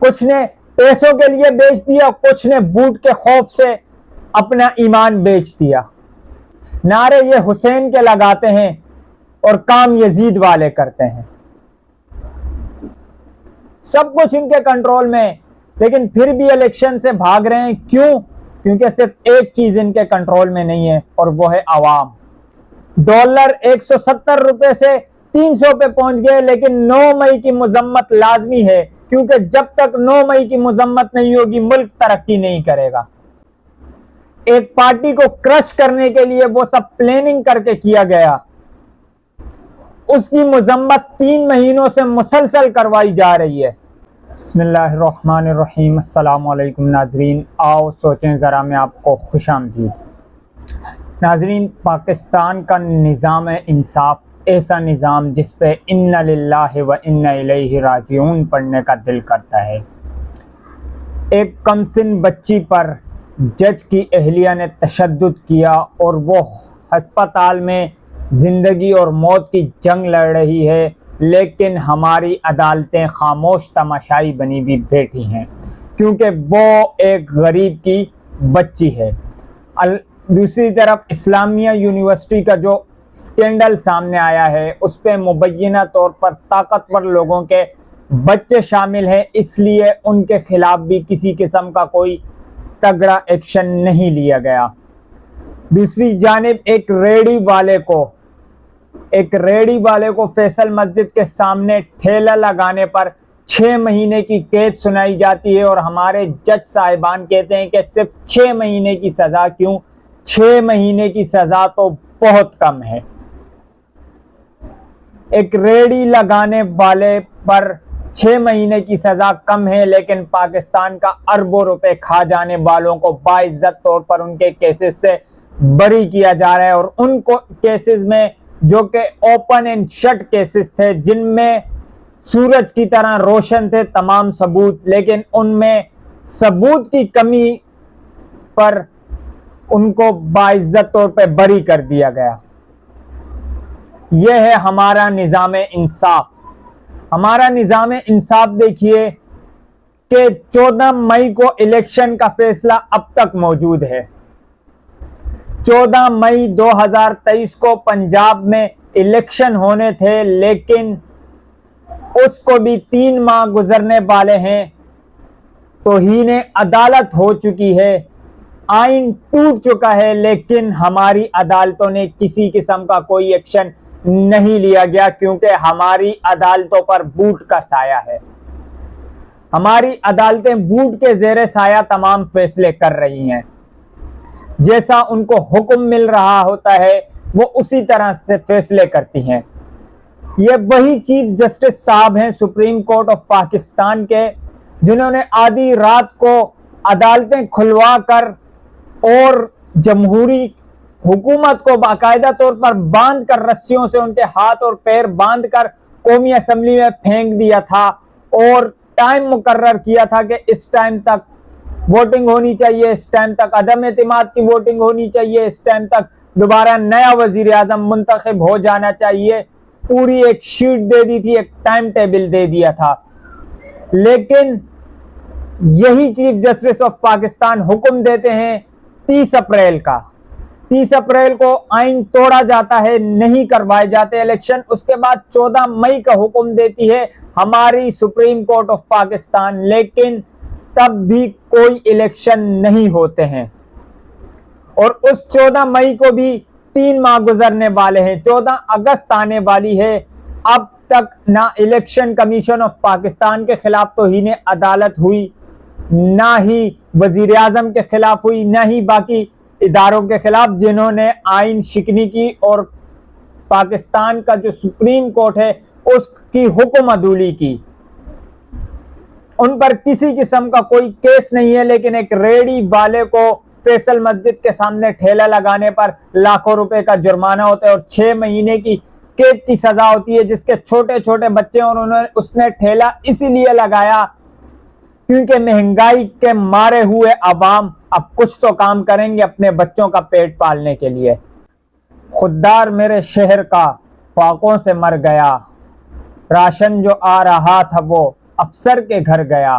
कुछ ने पैसों के लिए बेच दिया, कुछ ने बूट के खौफ से अपना ईमान बेच दिया। नारे ये हुसैन के लगाते हैं और काम यजीद वाले करते हैं। सब कुछ इनके कंट्रोल में, लेकिन फिर भी इलेक्शन से भाग रहे हैं। क्यों? क्योंकि सिर्फ एक चीज इनके कंट्रोल में नहीं है और वो है आवाम। डॉलर 170 रुपए से 300 पे पहुंच गए, लेकिन 9 मई की मजम्मत लाजमी है, क्योंकि जब तक 9 मई की मजम्मत नहीं होगी मुल्क तरक्की नहीं करेगा। एक पार्टी को क्रश करने के लिए वो सब प्लानिंग करके किया गया, उसकी मजम्मत 3 महीनों से मुसलसल करवाई जा रही है। बिस्मिल्लाहिर्रहमानिर्रहीम। अस्सलाम वालेकुम नाजरीन, आओ सोचें ज़रा मैं आपको खुशामदीद। नाजरीन, पाकिस्तान का निज़ाम इंसाफ ऐसा निज़ाम जिस पे इन्ना लिल्लाहि व इन्ना इलैहि राजिऊन पढ़ने का दिल करता है। एक कमसिन बच्ची पर जज की अहलिया ने तशद्दुद किया और वो अस्पताल में ज़िंदगी और मौत की जंग लड़ रही है, लेकिन हमारी अदालतें खामोश तमाशाई बनी भी बैठी हैं, क्योंकि वो एक गरीब की बच्ची है। दूसरी तरफ इस्लामिया यूनिवर्सिटी का जो स्कैंडल सामने आया है, उस पर मुबैना तौर पर ताकतवर लोगों के बच्चे शामिल हैं, इसलिए उनके खिलाफ भी किसी किस्म का कोई तगड़ा एक्शन नहीं लिया गया। दूसरी जानिब एक रेडी वाले को फैसल मस्जिद के सामने ठेला लगाने पर 6 महीने की कैद सुनाई जाती है, और हमारे जज साहिबान कहते हैं कि सिर्फ 6 महीने की सजा। क्यों? 6 महीने की सजा तो बहुत कम है। एक रेडी लगाने वाले पर 6 महीने की सजा कम है, लेकिन पाकिस्तान का अरबों रुपए खा जाने वालों को बाइज्जत तौर पर उनके केसेस से बरी किया जा रहा है। और उनको केसेस में जो कि ओपन एंड शट केसेस थे, जिनमें सूरज की तरह रोशन थे तमाम सबूत, लेकिन उनमें सबूत की कमी पर उनको बाइज्जत तौर पे बरी कर दिया गया। यह है हमारा निज़ाम इंसाफ। हमारा निज़ाम इंसाफ देखिए कि 14 मई को इलेक्शन का फैसला अब तक मौजूद है। 14 मई 2023 को पंजाब में इलेक्शन होने थे, लेकिन उसको भी 3 माह गुजरने वाले हैं। तौहीन अदालत हो चुकी है, आइन टूट चुका है, लेकिन हमारी अदालतों ने किसी किस्म का कोई एक्शन नहीं लिया गया, क्योंकि हमारी अदालतों पर बूट का साया है। हमारी अदालतें बूट के ज़ेरे साया तमाम फैसले कर रही हैं। जैसा उनको हुक्म मिल रहा होता है वो उसी तरह से फैसले करती हैं। ये वही चीफ जस्टिस साहब हैं सुप्रीम कोर्ट ऑफ पाकिस्तान के, जिन्होंने आधी रात को अदालतें खुलवा कर और जमहूरी हुकूमत को बाकायदा तौर पर बांध कर, रस्सियों से उनके हाथ और पैर बांध कर कौमी असम्बली में फेंक दिया था, और टाइम मुकर्रर किया था कि इस टाइम तक वोटिंग होनी चाहिए, इस टाइम तक अदम एतमाद की वोटिंग होनी चाहिए, इस टाइम तक दोबारा नया वजीर आजम मुंतखब हो जाना चाहिए। पूरी एक शीट दे दी थी, एक टाइम टेबल दे दिया था। लेकिन यही चीफ जस्टिस ऑफ पाकिस्तान हुक्म देते हैं 30 अप्रैल का। 30 अप्रैल को आइन तोड़ा जाता है, नहीं करवाए जाते इलेक्शन। उसके बाद 14 मई का हुक्म देती है हमारी सुप्रीम कोर्ट ऑफ पाकिस्तान, लेकिन तब भी कोई इलेक्शन नहीं होते हैं। और उस 14 मई को भी 3 माह गुजरने वाले हैं, 14 अगस्त आने वाली है। अब तक ना इलेक्शन कमीशन ऑफ पाकिस्तान के खिलाफ तौहीन अदालत हुई, ना ही वजीर आजम के खिलाफ हुई, ना ही बाकी इदारों के खिलाफ जिन्होंने आइन शिकनी की और पाकिस्तान का जो सुप्रीम कोर्ट है उसकी हुक्म अदूली की। उन पर किसी किस्म का कोई केस नहीं है, लेकिन एक रेडी वाले को फैसल मस्जिद के सामने ठेला लगाने पर लाखों रुपए का जुर्माना होता है और 6 महीने की कैद की सजा होती है, जिसके छोटे छोटे बच्चे, और उसने ठेला इसीलिए लगाया क्योंकि महंगाई के मारे हुए अवाम अब कुछ तो काम करेंगे अपने बच्चों का पेट पालने के लिए। खुददार मेरे शहर का फाकों से मर गया, राशन जो आ रहा था वो अफसर के घर गया।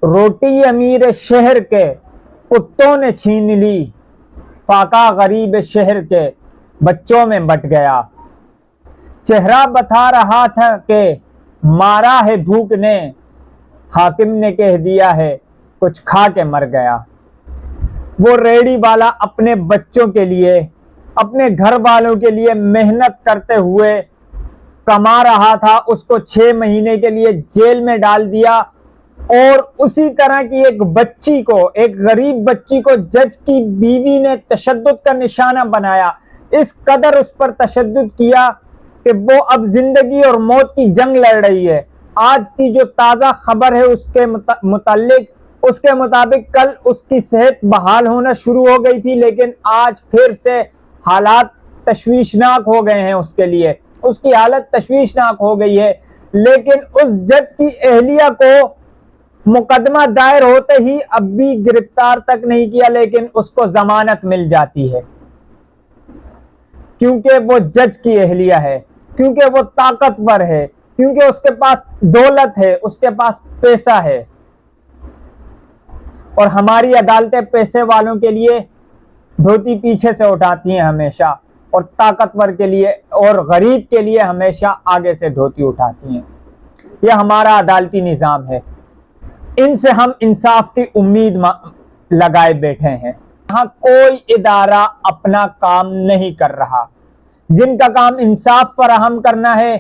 रोटी अमीर शहर के कुत्तों ने छीन ली, फाका गरीब शहर के बच्चों में बट गया। चेहरा बता रहा था कि मारा है भूख ने, हाकिम ने कह दिया है कुछ खा के मर गया। वो रेहड़ी वाला अपने बच्चों के लिए, अपने घर वालों के लिए मेहनत करते हुए कमा रहा था, उसको 6 महीने के लिए जेल में डाल दिया। और उसी तरह की एक बच्ची को, एक गरीब बच्ची को जज की बीवी ने तशद्दुद का निशाना बनाया। इस कदर उस पर तशद्दुद किया कि वो अब जिंदगी और मौत की जंग लड़ रही है। आज की जो ताज़ा खबर है उसके मुताबिक कल उसकी सेहत बहाल होना शुरू हो गई थी, लेकिन आज फिर से हालात तशवीशनाक हो गए हैं उसके लिए, उसकी हालत तशवीशनाक हो गई है। लेकिन उस जज की एहलिया को मुकदमा दायर होते ही अब भी गिरफ्तार तक नहीं किया, लेकिन उसको जमानत मिल जाती है, क्योंकि वो जज की एहलिया है, क्योंकि वो ताकतवर है, क्योंकि उसके पास दौलत है, उसके पास पैसा है। और हमारी अदालतें पैसे वालों के लिए धोती पीछे से उठाती हैं हमेशा, और ताकतवर के लिए और गरीब के लिए हमेशा आगे से धोती उठाती हैं। यह हमारा अदालती निज़ाम है। इनसे हम इंसाफ की उम्मीद लगाए बैठे हैं। यहाँ कोई इदारा अपना काम नहीं कर रहा। जिनका काम इंसाफ फराहम करना है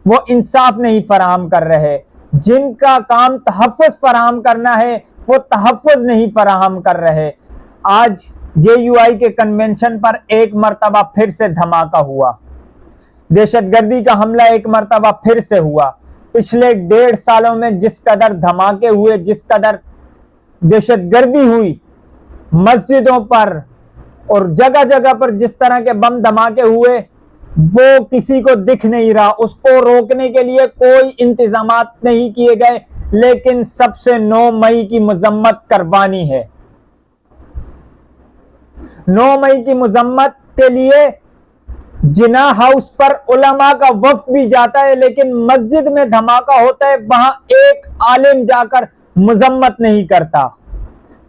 वो इंसाफ नहीं फराहम कर रहे, जिनका काम तहफ़्फ़ुज़ फराहम करना है वो तहफ़्फ़ुज़ नहीं फराहम कर रहे। आज JUI के कन्वेंशन पर एक मर्तबा फिर से धमाका हुआ, दहशतगर्दी का हमला एक मर्तबा फिर से हुआ। पिछले 1.5 सालों में जिस कदर धमाके हुए, जिस कदर दहशतगर्दी हुई मस्जिदों पर और जगह जगह पर जिस तरह के बम धमाके हुए, वो किसी को दिख नहीं रहा। उसको रोकने के लिए कोई इंतजामात नहीं किए गए, लेकिन सबसे 9 मई की मजम्मत करवानी है। 9 मई की मजम्मत के लिए जिना हाउस पर उलमा का वफ्द भी जाता है, लेकिन मस्जिद में धमाका होता है वहां एक आलिम जाकर मजम्मत नहीं करता,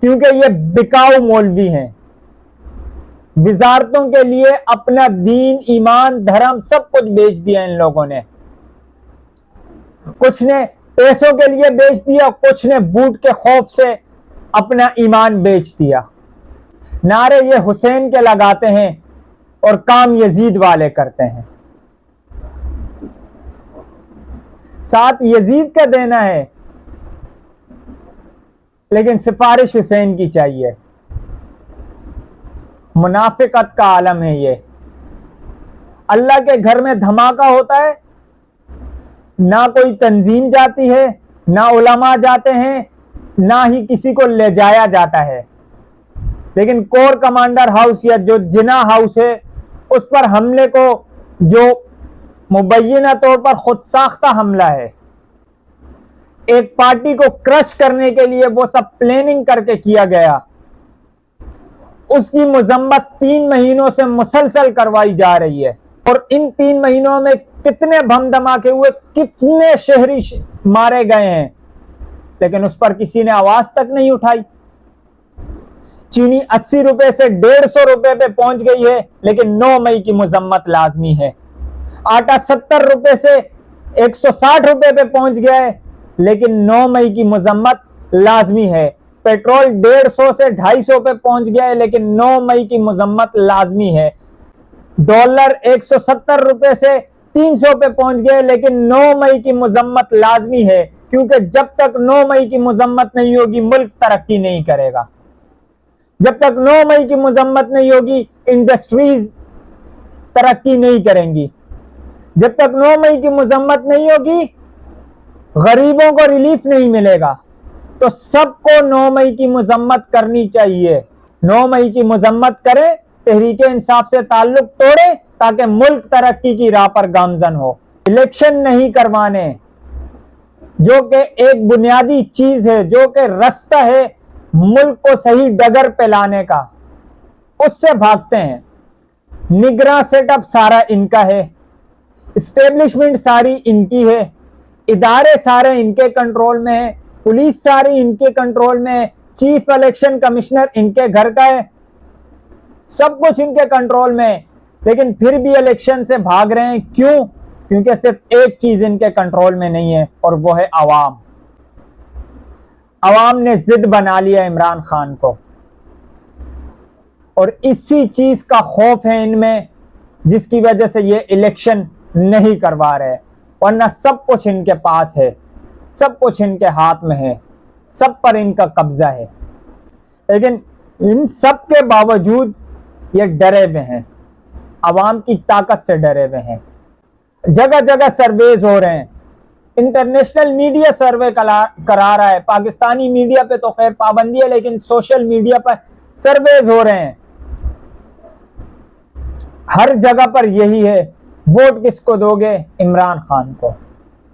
क्योंकि ये बिकाऊ मौलवी हैं। विजारतों के लिए अपना दीन, ईमान, धर्म सब कुछ बेच दिया इन लोगों ने। कुछ ने पैसों के लिए बेच दिया, कुछ ने बूट के खौफ से अपना ईमान बेच दिया। नारे ये हुसैन के लगाते हैं और काम यजीद वाले करते हैं। साथ यजीद का देना है, लेकिन सिफारिश हुसैन की चाहिए। मुनाफिकत का आलम है ये। अल्लाह के घर में धमाका होता है, ना कोई तंजीम जाती है, ना उलमा जाते हैं, ना ही किसी को ले जाया जाता है। लेकिन कोर कमांडर हाउस या जो जिना हाउस है, उस पर हमले को जो मुबैना तौर पर खुद साख्ता हमला है, एक पार्टी को क्रश करने के लिए वो सब प्लानिंग करके किया गया, उसकी मजम्मत 3 महीनों से मुसलसल करवाई जा रही है। और इन 3 महीनों में कितने बम धमाके हुए, कितने शहरी मारे गए हैं, लेकिन उस पर किसी ने आवाज तक नहीं उठाई। चीनी 80 रुपए से 150 रुपए पे पहुंच गई है, लेकिन 9 मई की मजम्मत लाजमी है। आटा 70 रुपए से 160 रुपए पे पहुंच गया है, लेकिन 9 मई की मजम्मत लाजमी है। पेट्रोल 150 से 250 पे पहुंच गया है, लेकिन 9 मई की मजम्मत लाजमी है। डॉलर 170 रुपए से 300 पे पहुंच गया है, लेकिन 9 मई की मजम्मत लाजमी है, क्योंकि जब तक 9 मई की मजम्मत नहीं होगी मुल्क तरक्की नहीं करेगा। जब तक 9 मई की मजम्मत नहीं होगी इंडस्ट्रीज तरक्की नहीं करेंगी। जब तक 9 मई की मजम्मत नहीं होगी गरीबों को रिलीफ नहीं मिलेगा। तो सबको 9 मई की मजम्मत करनी चाहिए। 9 मई की मजम्मत करें, तहरीके इंसाफ से ताल्लुक तोड़े, ताकि मुल्क तरक्की की राह पर गामजन हो। इलेक्शन नहीं करवाने, जो कि एक बुनियादी चीज है, जो कि रास्ता है मुल्क को सही डगर पे लाने का, उससे भागते हैं। निगरान सेटअप सारा इनका है, एस्टेब्लिशमेंट सारी इनकी है, इदारे सारे इनके कंट्रोल में है, पुलिस सारी इनके कंट्रोल में, चीफ इलेक्शन कमिश्नर इनके घर का है, सब कुछ इनके कंट्रोल में, लेकिन फिर भी इलेक्शन से भाग रहे हैं। क्यों? क्योंकि सिर्फ एक चीज इनके कंट्रोल में नहीं है और वो है आवाम। आवाम ने जिद बना लिया इमरान खान को और इसी चीज का खौफ है इनमें, जिसकी वजह से ये इलेक्शन नहीं करवा रहे। वरना सब कुछ इनके पास है, सब कुछ इनके हाथ में है, सब पर इनका कब्जा है। लेकिन इन सब के बावजूद ये डरे हुए हैं, आवाम की ताकत से डरे हुए हैं। जगह जगह सर्वेज हो रहे हैं, इंटरनेशनल मीडिया सर्वे करा रहा है। पाकिस्तानी मीडिया पे तो खैर पाबंदी है, लेकिन सोशल मीडिया पर सर्वेज हो रहे हैं। हर जगह पर यही है, वोट किसको दोगे? इमरान खान को।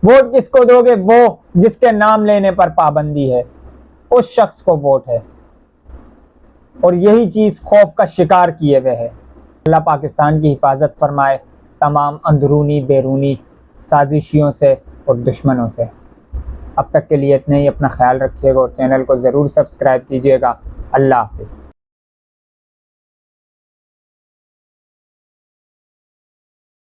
वोट किसको दोगे? वो जिसके नाम लेने पर पाबंदी है, उस शख्स को वोट है। और यही चीज खौफ का शिकार किए हुए है। अल्लाह पाकिस्तान की हिफाजत फरमाए तमाम अंदरूनी बैरूनी साजिशियों से और दुश्मनों से। अब तक के लिए इतना ही। अपना ख्याल रखिएगा और चैनल को ज़रूर सब्सक्राइब कीजिएगा। अल्लाह हाफिज़।